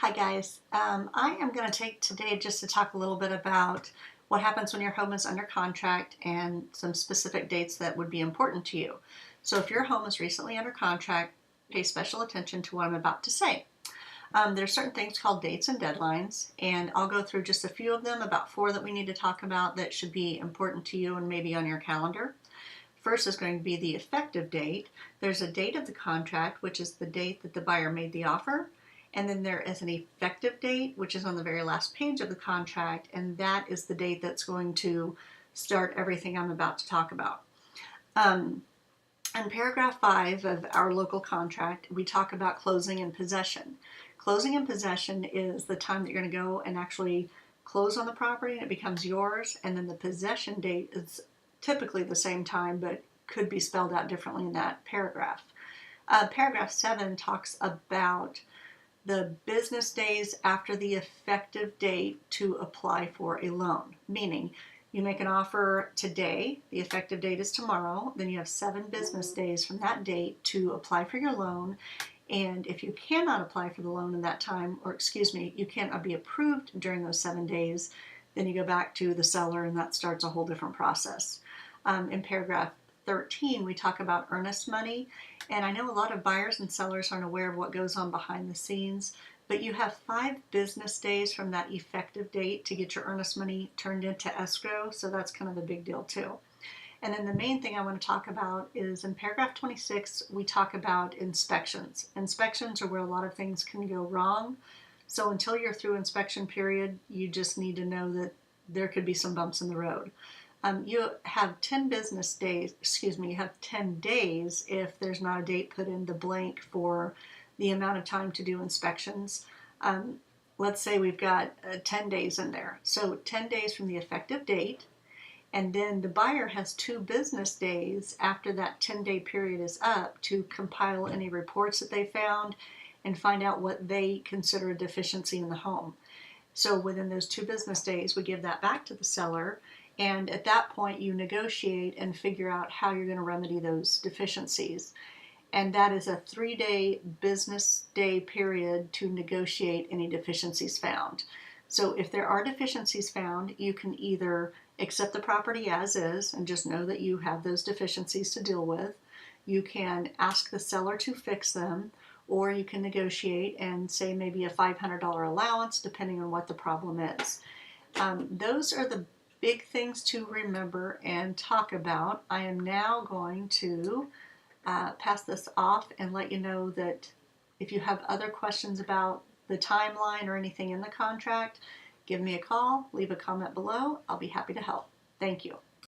Hi guys, I am going to take today just to talk a little bit about what happens when your home is under contract and some specific dates that would be important to you. So if your home is recently under contract, pay special attention to what I'm about to say. There's certain things called dates and deadlines, and I'll go through just a few of them, about 4 that we need to talk about that should be important to you and maybe on your calendar. First is going to be the effective date. There's a date of the contract, which is the date that the buyer made the offer. And then there is an effective date, which is on the very last page of the contract, and that is the date that's going to start everything I'm about to talk about. In paragraph 5 of our local contract, we talk about closing and possession. Closing and possession is the time that you're going to go and actually close on the property and it becomes yours, and then the possession date is typically the same time but could be spelled out differently in that paragraph. Paragraph 7 talks about the business days after the effective date to apply for a loan, meaning you make an offer today, the effective date is tomorrow, then you have 7 business days from that date to apply for your loan. And if you cannot apply for the loan in that time, or excuse me, you cannot be approved during those 7 days, then you go back to the seller and that starts a whole different process. In paragraph 13, we talk about earnest money, and I know a lot of buyers and sellers aren't aware of what goes on behind the scenes, but you have 5 business days from that effective date to get your earnest money turned into escrow, so that's kind of a big deal too. And then the main thing I want to talk about is in paragraph 26, we talk about inspections. Inspections are where a lot of things can go wrong, so until you're through inspection period, you just need to know that there could be some bumps in the road. You have 10 business days, you have 10 days if there's not a date put in the blank for the amount of time to do inspections. Let's say we've got 10 days in there. So 10 days from the effective date, and then the buyer has 2 business days after that 10-day period is up to compile any reports that they found and find out what they consider a deficiency in the home. So within those 2 business days, we give that back to the seller. And at that point, you negotiate and figure out how you're going to remedy those deficiencies. And that is a 3-day business day period to negotiate any deficiencies found. So if there are deficiencies found, you can either accept the property as is and just know that you have those deficiencies to deal with. You can ask the seller to fix them, or you can negotiate and say maybe a $500 allowance depending on what the problem is. Those are the big things to remember and talk about. I am now going to pass this off and let you know that if you have other questions about the timeline or anything in the contract, give me a call, leave a comment below. I'll be happy to help. Thank you.